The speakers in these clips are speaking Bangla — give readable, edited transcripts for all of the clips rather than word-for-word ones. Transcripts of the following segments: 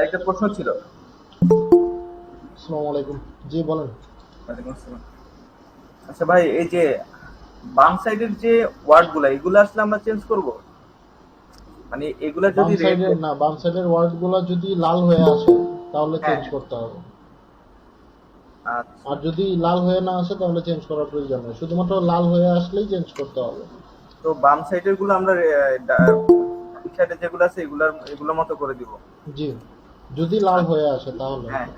একটা প্রশ্ন ছিল। আসসালামু আলাইকুম। জি বলেন। ওয়ালাইকুম আসসালাম। আচ্ছা ভাই, এই যে বাম সাইডের যে ওয়ার্ড গুলা এগুলো আসলে আমরা চেঞ্জ করব, মানে এগুলা বাম যদি রেড। সাইডের না, বাম সাইডের ওয়ার্ডগুলো যদি লাল হয়ে আসে তাহলে হ্যাঁ চেঞ্জ হ্যাঁ। করতে হবে। আচ্ছা। আর যদি লাল হয়ে না আসে তাহলে চেঞ্জ করার প্রয়োজন নেই, শুধুমাত্র লাল হয়ে আসলেই চেঞ্জ করতে হবে। তো বাম সাইডের গুলো আমরা সাইডে যেগুলো আছে এগুলার এগুলোর মতো করে দিব। জি, যদি লাল হয়ে আসে তাহলে। হ্যাঁ।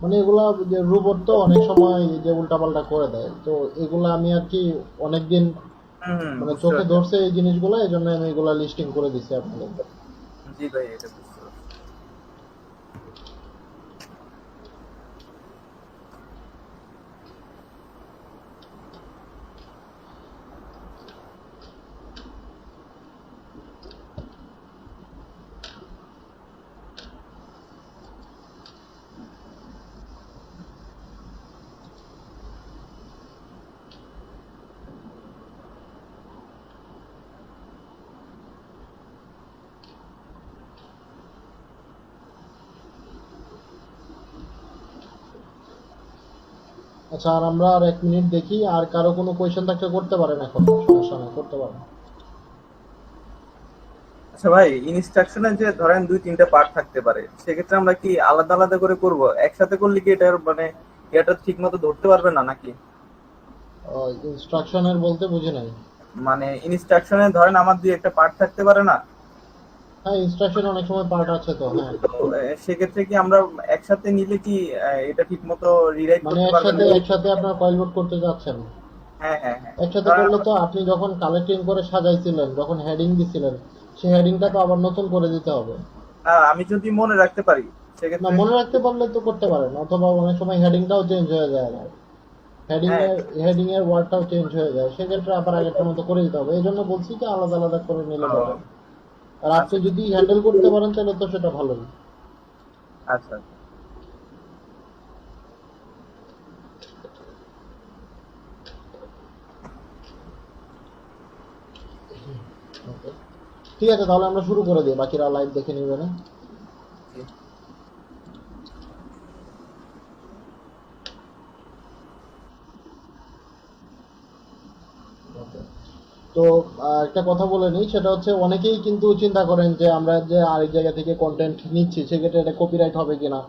মানে এগুলা যে রোবট তো অনেক সময় এই যে উল্টাপাল্টা করে দেয়, তো এগুলা আমি আর কি অনেকদিন হুম হুম, মানে বুঝতে চোখে পারছি। ধরছে এই জিনিসগুলো, এই জন্য আমি এগুলা লিস্টিং করে দিছি আপনাদের। জি ভাই, এটা বুঝতে পারছি। আচ্ছা, আর আমরা আর 1 মিনিট দেখি, আর কারো কোনো কোয়েশ্চেন থাকলে করতে পারেন, এখন সমস্যা নেই, করতে পারেন। আচ্ছা ভাই, ইনস্ট্রাকশনে যে ধরেন দুই তিনটা পার্ট থাকতে পারে, সেক্ষেত্রে আমরা কি আলাদা আলাদা করে করব? একসাথে করলে কি এটার মানে এটা ঠিক মতো ধরতে পারবে না নাকি? ইনস্ট্রাকশনের বলতে বুঝি নাই। মানে ইনস্ট্রাকশনে ধরেন আমার দুই একটা পার্ট থাকতে পারে না? হ্যাঁ, ইনস্ট্রাকশন অনেক সময় পার্ট আছে তো, হ্যাঁ। তো সেক্ষেত্রে কি আমরা একসাথে নিলে কি এটা ঠিক মতো রিরাইট মানে করতে পারবে না? একসাথে একসাথে আপনার কয়েল বোর্ড করতে যাচ্ছেন। হ্যাঁ হ্যাঁ হ্যাঁ। একসাথে ধরেন করলে তো আপনি যখন কালেক্টিং করে সাজাইছিলেন, যখন হেডিং দিছিলেন, সেই হেডিংটা তো আবার নতুন করে দিতে হবে। আমি যদি মনে রাখতে পারি না, সেক্ষেত্রে। মনে রাখতে পারলে তো করতে পারেন, অথবা অনেক সময় হেডিংটাও চেঞ্জ হয়ে যায় আবার। হেডিং হ্যাঁ। এর হেডিং এর ওয়ার্ডটাও চেঞ্জ হয়ে যায়, সেক্ষেত্রে আবার আগেরটার মতো করে দিতে হবে। এই জন্য বলছি যে আলাদা আলাদা করে নিলে ও, বেটার। আর আপনি আচ্ছা যদি হ্যান্ডেল করতে পারেন তাহলে তো সেটা ভালোই। আচ্ছা আচ্ছা। ওকে, ঠিক আছে, তাহলে আমরা শুরু করে দিই, বাকিরা লাইভ দেখে নিবে না। জি। ওকে। তো একটা কথা বলে নিই, সেটা হচ্ছে অনেকেই কিন্তু চিন্তা করেন যে আমরা যে আরেক জায়গা থেকে কন্টেন্ট নিচ্ছি সেক্ষেত্রে এটা কপিরাইট হবে কিনা।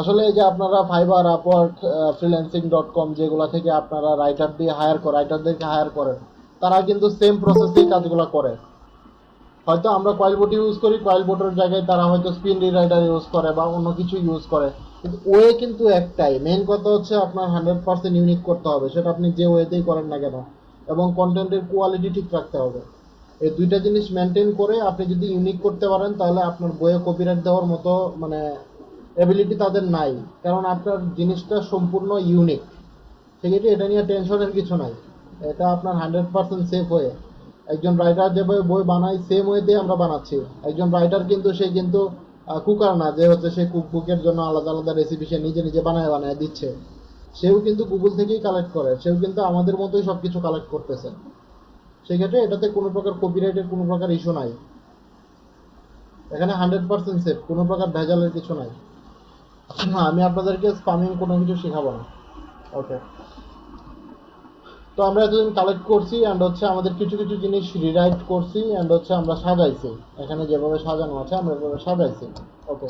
আসলে এই যে আপনারা ফাইবার, আপওয়ার্ক, freelancing.com যেগুলা থেকে আপনারা রাইটারদেরকে হায়ার করেন, তারা কিন্তু সেম প্রসেসেই কাজগুলো করে। হয়তো আমরা কয়েল বোট ইউজ করি, কয়েল বোটের জায়গায় তারা হয়তো স্পিন রিরাইটার ইউজ করে বা অন্য কিছু ইউজ করে, কিন্তু ওয়ে কিন্তু একটাই। মেইন কথা হচ্ছে আপনার 100% ইউনিক করতে হবে, সেটা আপনি যে ওয়েতেই করেন না কেন, এবং কন্টেন্টের কোয়ালিটি ঠিক রাখতে হবে। এই দুইটা জিনিস মেনটেন করে আপনি যদি ইউনিক করতে পারেন, তাহলে আপনার বইয়ে কপিরাইট দেওয়ার মতো মানে এবিলিটি তাদের নাই, কারণ আপনার জিনিসটা সম্পূর্ণ ইউনিক। সেক্ষেত্রে এটা নিয়ে টেনশনের কিছু নাই, এটা আপনার 100% সেফ হয়ে। একজন রাইটার যেভাবে বই বানায় সেম ওয়েতে আমরা বানাচ্ছি। একজন রাইটার কিন্তু সে কিন্তু কুকার না যে হচ্ছে সে কুকবুকের জন্য আলাদা আলাদা রেসিপি সে নিজে নিজে বানায় বানায় দিচ্ছে। সেও কিন্তু গুগল থেকেই কালেক্ট করে, সেও কিন্তু আমাদের মতোই সবকিছু কালেক্ট করতেছে। সেক্ষেত্রে এটাতে কোনো প্রকার কপিরাইটের কোনো প্রকার ইস্যু নাই। এখানে 100% সেফ, কোনো প্রকার ভেজালের কিছু নাই। আমি আপনাদেরকে স্পামিং কোনো কিছু শেখাবো না। ওকে। তো আমরা এতদিন কালেক্ট করছি অ্যান্ড হচ্ছে আমাদের কিছু কিছু জিনিস রিরাইট করছি অ্যান্ড হচ্ছে আমরা সাজাইছি। এখানে যেভাবে সাজানো আছে আমরা এভাবে সাজাইছি। ওকে।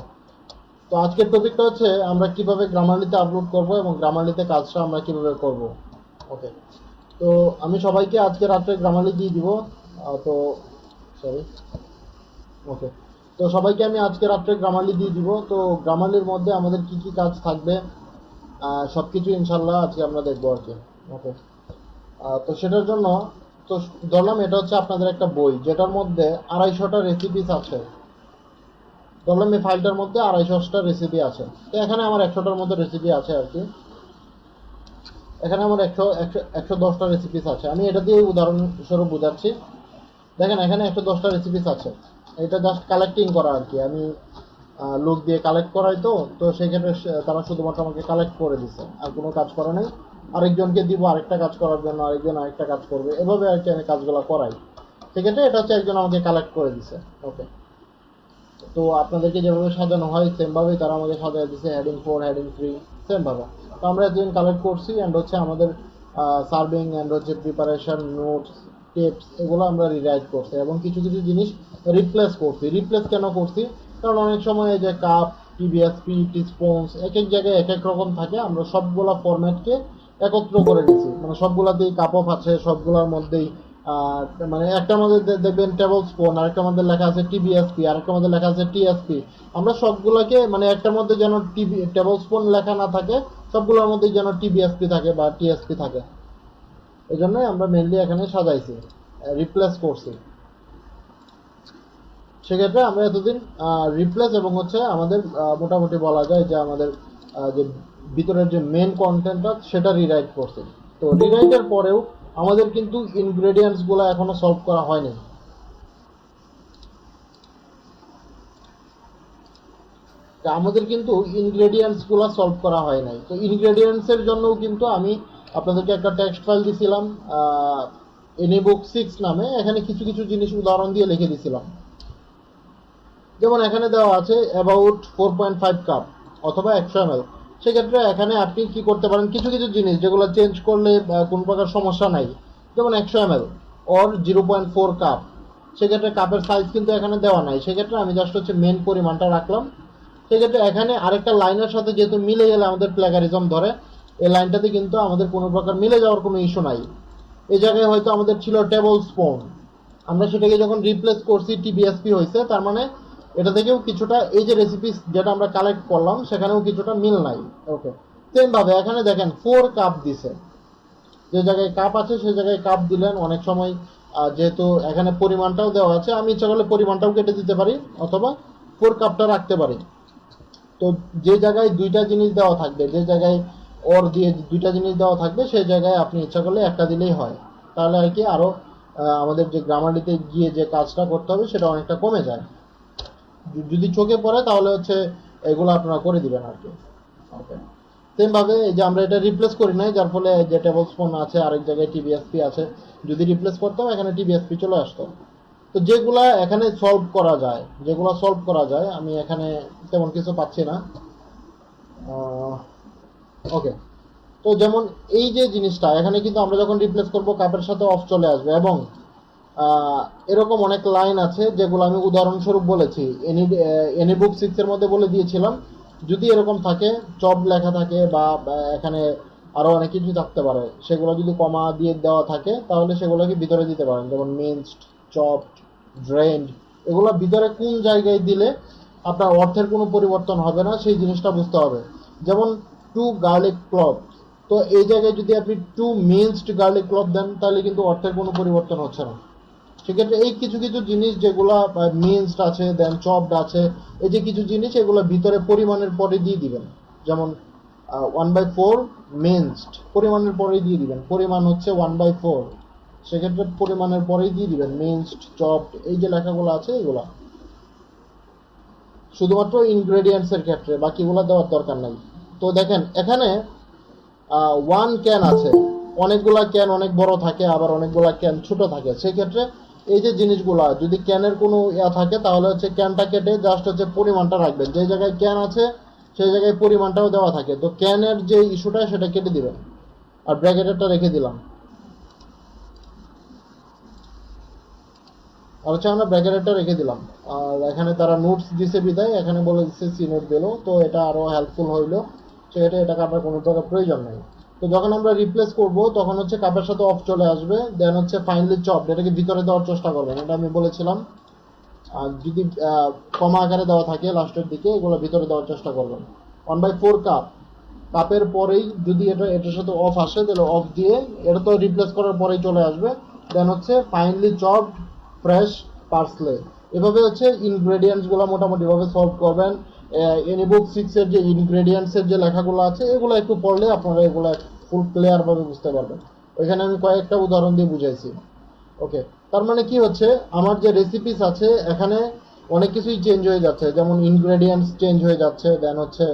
তো আজকের টপিকটা হচ্ছে আমরা কিভাবে গ্রামারলিতে আপলোড করব এবং গ্রামারলিতে কাজটা আমরা কিভাবে করব। ওকে। তো আমি সবাইকে আজকে রাত্রে গ্রামারলি দিয়ে দিব। তো সরি। ওকে। তো সবাইকে আমি আজকে রাত্রে গ্রামারলি দিয়ে দিব। তো গ্রামারলির মধ্যে আমাদের কি কি কাজ থাকবে সব কিছু ইনশাল্লাহ আজকে আমরা দেখবো আর কি। ওকে। তো সেটার জন্য, তো ধরলাম এটা হচ্ছে আপনাদের একটা বই যেটার মধ্যে 250টা রেসিপিস আছে। ধরলাম এই ফাইলটার মধ্যে 250টা রেসিপি আছে, তো এখানে আমার 100টার মধ্যে রেসিপি আছে আর কি। এখানে আমার 110টা রেসিপিস আছে, আমি এটা দিয়ে উদাহরণস্বরূপ বোঝাচ্ছি। দেখেন এখানে 110টা রেসিপিস আছে। এটা জাস্ট কালেক্টিং করা আর কি, আমি লোক দিয়ে কালেক্ট করাই, তো তো সেক্ষেত্রে তারা শুধুমাত্র আমাকে কালেক্ট করে দিছে, আর কোনো কাজ করে নাই। আরেকজনকে দিব আরেকটা কাজ করার জন্য, আরেকজন আরেকটা কাজ করবে, এভাবে আর কি আমি কাজগুলো করাই। সেক্ষেত্রে এটা হচ্ছে একজন আমাকে কালেক্ট করে দিছে। ওকে। তো আপনাদেরকে যেভাবে সাজানো হয় সেমভাবেই তারা আমাকে সাজায় দিচ্ছে, হেডিং 4, হেডিং 3 সেমভাবে। তো আমরা এতদিন কালেক্ট করছি অ্যান্ড হচ্ছে আমাদের সার্ভিং অ্যান্ড হচ্ছে প্রিপারেশন নোটস টিপস এগুলো আমরা রিরাইট করছি এবং কিছু কিছু জিনিস রিপ্লেস করছি। রিপ্লেস কেন করছি? কারণ অনেক সময় এই যে কাপ, টিবিএসপি, টিস্পন্স এক এক জায়গায় এক এক রকম থাকে, আমরা সবগুলা ফরম্যাটকে একত্র করে নিছি, মানে সবগুলাতেই কাপ অফ আছে, সবগুলোর মধ্যেই আহ, মানে একটা মধ্যে দেখবেন টেবল স্পুন, আরেকটা মধ্যে লেখা আছে টিবিএসপি, আরেকটা মধ্যে লেখা আছে টিএসপি। আমরা সবগুলাকে মানে একটার মধ্যে যেন টিবি টেবল স্পুন লেখা না থাকে, সবগুলোর মধ্যে যেন টিবিএসপি থাকে বা টিএসপি থাকে, এই জন্যই আমরা মেনলি এখানে সাজাইছি, রিপ্লেস করছি। সেক্ষেত্রে আমরা এতদিন রিপ্লেস এবং হচ্ছে আমাদের মোটামুটি বলা যায় যে আমাদের যে ভিতরের যে মেন কন্টেন্টটা সেটা রিরাইট করছি। তো রিরাইটের পরেও আমাদের কিন্তু ইনগ্রেডিয়েন্টসগুলো এখনো সলভ করা হয়নি। তা আমাদের কিন্তু ইনগ্রেডিয়েন্টসগুলো সলভ করা হয় নাই। তো ইনগ্রেডিয়েন্টসের জন্যও কিন্তু আমি আপনাদেরকে একটা টেক্সট ফাইল দিছিলাম এনিবুক 6 নামে, এখানে কিছু কিছু জিনিস উদাহরণ দিয়ে লিখে দিছিলাম। যেমন এখানে দেওয়া আছে অ্যাবাউট 4.5 কাপ অথবা 100 ml। সেক্ষেত্রে এখানে আপনি কি করতে পারেন, কিছু কিছু জিনিস যেগুলো চেঞ্জ করলে কোনো প্রকার সমস্যা নাই, যেমন 100 ml অর 0.4 কাপ। সেক্ষেত্রে কাপের সাইজ কিন্তু এখানে দেওয়া নাই, সেক্ষেত্রে আমি জাস্ট হচ্ছে মেন পরিমাণটা রাখলাম। সেক্ষেত্রে এখানে আরেকটা লাইনের সাথে যেহেতু মিলে গেলে আমাদের প্লেগারিজম ধরে, এই লাইনটাতে কিন্তু আমাদের কোনো প্রকার মিলে যাওয়ার কোনো ইস্যু নাই। এই জায়গায় হয়তো আমাদের ছিল টেবল স্পুন, আমরা সেটাকে যখন রিপ্লেস করছি টিবিএসপি হয়েছে, তার মানে এটা থেকেও কিছুটা এই যে রেসিপি যেটা আমরা কালেক্ট করলাম সেখানেও কিছুটা মিল নাই। ওকে, সেম ভাবে এখানে দেখেন 4 কাপ দিছে, যে জায়গায় কাপ আছে সেই জায়গায় কাপ দিলেন। অনেক সময় যেহেতু এখানে পরিমাণটাও দেওয়া আছে, আমি ইচ্ছা করলে পরিমাণটাও কেটে দিতে পারি অথবা 4 কাপটা রাখতে পারি। তো যে জায়গায় দুইটা জিনিস দেওয়া থাকবে, যে জায়গায় ওর দিয়ে দুইটা জিনিস দেওয়া থাকবে সেই জায়গায় আপনি ইচ্ছা করলে একটা দিলেই হয়। তাহলে আর কি আরো আমাদের যে গ্রামারিতে গিয়ে যে কাজটা করতে হবে সেটা অনেকটা কমে যায়। যদি চোখে পড়ে তাহলে হচ্ছে এগুলো আপনারা করে দিবেন আর কি। ওকে, সেম ভাবে এই যে আমরা এটা রিপ্লেস করি নাই, যার ফলে যে টেবল স্পুন আছে আরেক জায়গায় টিবিএসপি আছে, যদি রিপ্লেস করতাম এখানে টিবিএসপি চলে আসতো। তো যেগুলা এখানে সলভ করা যায়, যেগুলা সলভ করা যায় আমি এখানে তেমন কিছু পাচ্ছি না। ওকে, তো যেমন এই যে জিনিসটা এখানে কিন্তু আমরা যখন রিপ্লেস করব কাপের সাথে অফ চলে আসবে, এবং এরকম অনেক লাইন আছে যেগুলো আমি উদাহরণস্বরূপ বলেছি, এনি বুক 6 এর মধ্যে বলে দিয়েছিলাম। যদি এরকম থাকে, চপ লেখা থাকে বা এখানে আরো অনেক কিছু থাকতে পারে, সেগুলো যদি কমা দিয়ে দেওয়া থাকে তাহলে সেগুলোকে ভিতরে দিতে পারেন, যেমন মিন্সড, চপড, ড্রেন্ড। এগুলো ভিতরে কোন জায়গায় দিলে আপনার অর্থের কোনো পরিবর্তন হবে না সেই জিনিসটা বুঝতে হবে। যেমন 2 গার্লিক ক্লভ, তো এই জায়গায় যদি আপনি 2 মিন্সড গার্লিক ক্লভ দেন তাহলে কিন্তু অর্থের কোনো পরিবর্তন হচ্ছে না। সেক্ষেত্রে এই কিছু কিছু জিনিস যেগুলা মিন্সড আছে, দেন চপড আছে, এই যে কিছু জিনিস এগুলো ভিতরে পরিমাণের পরে দিয়ে দিবেন। যেমন 1/4 মিন্সড পরিমাণের পরেই দিয়ে দিবেন, পরিমাণ হচ্ছে 1/4, সেক্ষেত্রে পরিমাণের পরেই দিয়ে দিবেন মিন্সড, চপড, এই যে লেখাগুলো আছে এগুলা শুধুমাত্র ইনগ্রেডিয়েন্টস এর ক্ষেত্রে, বাকিগুলো দেওয়ার দরকার নাই। তো দেখেন এখানে 1 ক্যান আছে, অনেকগুলা ক্যান অনেক বড় থাকে আবার অনেকগুলা ক্যান ছোট থাকে। সেক্ষেত্রে এই যে জিনিসগুলা যদি ক্যানের কোনো ইয়া থাকে তাহলে হচ্ছে ক্যানটা কেটে জাস্ট হচ্ছে পরিমাণটা রাখবেন, যে জায়গায় ক্যান আছে সেই জায়গায় পরিমাণটাও দেওয়া থাকে। তো ক্যানের যে ইস্যুটা সেটা কেটে দিবেন, আর ব্র্যাকেটেরটা রেখে দিলাম। আর হচ্ছে আমরা ব্র্যাকেটেরটা রেখে দিলাম। আর এখানে তারা নোটস দিছে বিদায় এখানে বলে দিচ্ছে সি নোট দিল, তো এটা আরো হেল্পফুল হইলো। সেক্ষেত্রে এটা কাটার কোনো প্রকার প্রয়োজন নেই। তো যখন আমরা রিপ্লেস করব তখন হচ্ছে কাপের সাথে অফ চলে আসবে, দেন হচ্ছে ফাইনালি চপ, এটাকে ভিতরে দেওয়ার চেষ্টা করবেন, এটা আমি বলেছিলাম। আর যদি কমা আকারে দেওয়া থাকে লাস্টের দিকে, এগুলো ভিতরে দেওয়ার চেষ্টা করবেন। 1/4 কাপ, কাপের পরেই যদি এটা এটার সাথে অফ আসে তাহলে অফ দিয়ে, এটা তো রিপ্লেস করার পরেই চলে আসবে। দেন হচ্ছে ফাইনালি চপড ফ্রেশ পার্সলে। এভাবে হচ্ছে ইনগ্রেডিয়েন্টস গুলো মোটামুটি ভাবে সলভ করবেন। এনিবুক 6 এর যে ইনগ্রেডিয়েন্টস এর যে লেখাগুলো আছে এগুলো একটু পড়লে আপনারা এগুলো ফুল ক্লিয়ার ভাবে বুঝতে পারবেন। ওইখানে আমি কয়েকটা উদাহরণ দিয়ে বুঝাইছি। ওকে, তার মানে কি হচ্ছে, আমার যে রেসিপিস আছে এখানে অনেক কিছুই চেঞ্জ হয়ে যাচ্ছে, যেমন ইনগ্রেডিয়েন্টস চেঞ্জ হয়ে যাচ্ছে, দেন হচ্ছে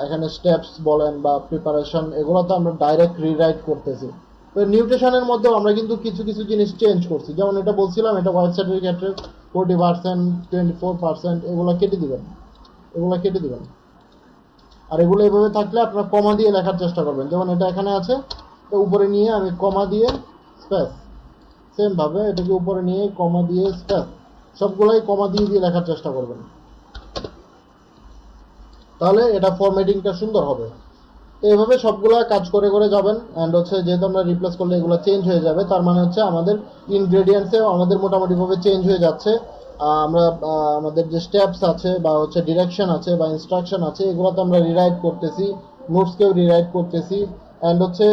এখানে স্টেপস বলেন বা প্রিপারেশন, এগুলো তো আমরা ডাইরেক্ট রিরাইট করতেছি। তো নিউট্রিশনের মধ্যেও আমরা কিন্তু কিছু কিছু জিনিস চেঞ্জ করছি, যেমন এটা বলছিলাম, এটা ওয়েবসাইটের ক্ষেত্রে 40%, 24%, এগুলো কেটে দিবেন, এগুলো কেটে দিবেন। আর এগুলো এভাবে থাকলে আপনার কমা দিয়ে লেখার চেষ্টা করবেন, যেমন এটা এখানে আছে, তো উপরে নিয়ে আমি কমা দিয়ে স্পেস, সেম ভাবে এটাকে উপরে নিয়ে কমা দিয়ে স্পেস, সবগুলাই কমা দিয়ে দিয়ে লেখার চেষ্টা করবেন, তাহলে এটা ফরম্যাটিংটা সুন্দর হবে। তো এইভাবে সবগুলা কাজ করে করে যাবেন। অ্যান্ড হচ্ছে যেহেতু আমরা রিপ্লেস করলে এগুলো চেঞ্জ হয়ে যাবে, তার মানে হচ্ছে আমাদের ইনগ্রেডিয়েন্টসেও আমাদের মোটামুটিভাবে চেঞ্জ হয়ে যাচ্ছে। আমরা আমাদের যে স্টেপস আছে বা হচ্ছে ডিরেকশন আছে বা ইনস্ট্রাকশন আছে, এগুলো তো আমরা রিরাইট করতেছি, নোটসকেও রিরাইট করতেছি। অ্যান্ড হচ্ছে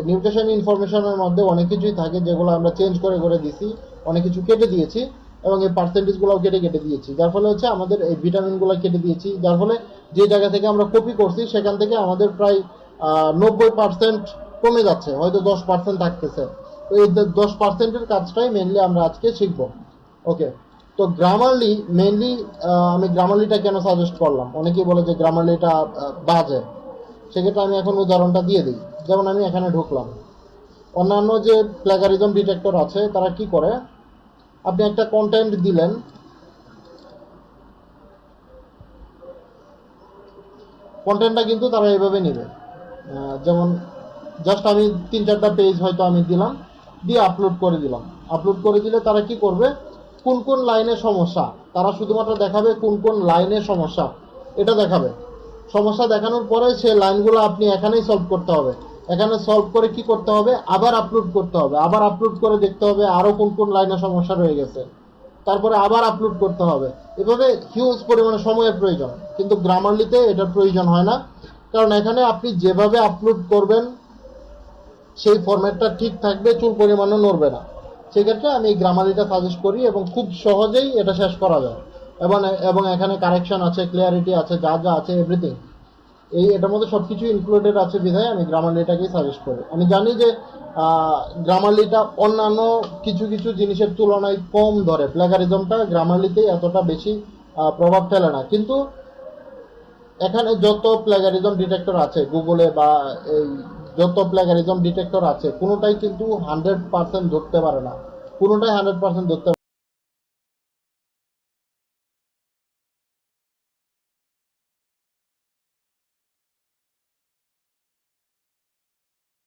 নিউট্রিশন ইনফরমেশনের মধ্যে অনেক কিছুই থাকে যেগুলো আমরা চেঞ্জ করে করে দিছি, অনেক কিছু কেটে দিয়েছি, এবং এই পার্সেন্টেজগুলোও কেটে কেটে দিয়েছি, যার ফলে হচ্ছে আমাদের এই ভিটামিনগুলো কেটে দিয়েছি, যার ফলে যে জায়গা থেকে আমরা কপি করছি সেখান থেকে আমাদের প্রায় 90% কমে যাচ্ছে, হয়তো 10% থাকতেছে। তো এই 10%-এর কাজটাই মেনলি আমরা আজকে শিখবো। ওকে, তো গ্রামারলি মেনলি আমি গ্রামারলিটা কেন সাজেস্ট করলাম, অনেকেই বলে যে গ্রামারলিটা বাজে, সেক্ষেত্রে আমি এখন উদাহরণটা দিয়ে দিই। যেমন আমি এখানে ঢুকলাম, অন্যান্য যে প্ল্যাগারিজম ডিটেক্টর আছে তারা কি করে, আপনি একটা কন্টেন্ট দিলেন, কন্টেন্টটা কিন্তু তারা এইভাবে নেবে। যেমন জাস্ট আমি 3-4টা পেজ হয়তো আমি দিলাম, দিয়ে আপলোড করে দিলাম। আপলোড করে দিলে তারা কি করবে, কোন কোন লাইনে সমস্যা, তারা শুধুমাত্র দেখাবে কোন কোন লাইনে সমস্যা, এটা দেখাবে। সমস্যা দেখানোর পরে সে লাইনগুলো আপনি এখানেই সলভ করতে হবে, এখানে সলভ করে কি করতে হবে, আবার আপলোড করতে হবে, আবার আপলোড করে দেখতে হবে আরও কোন কোন লাইনে সমস্যা রয়ে গেছে, তারপরে আবার আপলোড করতে হবে। এভাবে হিউজ পরিমাণে সময়ের প্রয়োজন, কিন্তু গ্রামারলিতে এটার প্রয়োজন হয় না, কারণ এখানে আপনি যেভাবে আপলোড করবেন সেই ফরম্যাটটা ঠিক থাকবে, চুল পরিমাণও নড়বে না। সেক্ষেত্রে আমি গ্রামারলিটা সাজেস্ট করি এবং খুব সহজেই এটা শেষ করা যায়। এবং এবং এখানে কারেকশন আছে, ক্লিয়ারিটি আছে, যা যা আছে এভরিথিং, এটার মধ্যে সব কিছু ইনক্লুডেড আছে বিধায় আমি গ্রামারলিটাকেই সাজেস্ট করি। আমি জানি যে গ্রামারলিটা অন্যান্য কিছু কিছু জিনিসের তুলনায় কম ধরে, প্ল্যাগারিজমটা গ্রামারলিতে এতটা বেশি প্রভাব ফেলে না, কিন্তু এখানে যত প্ল্যাগারিজম ডিটেক্টর আছে গুগলে বা এই যত প্ল্যাগারিজম ডিটেক্টর আছে, কোনোটাই কিন্তু 100% ধরতে পারে না, কোনোটাই 100% ধরতে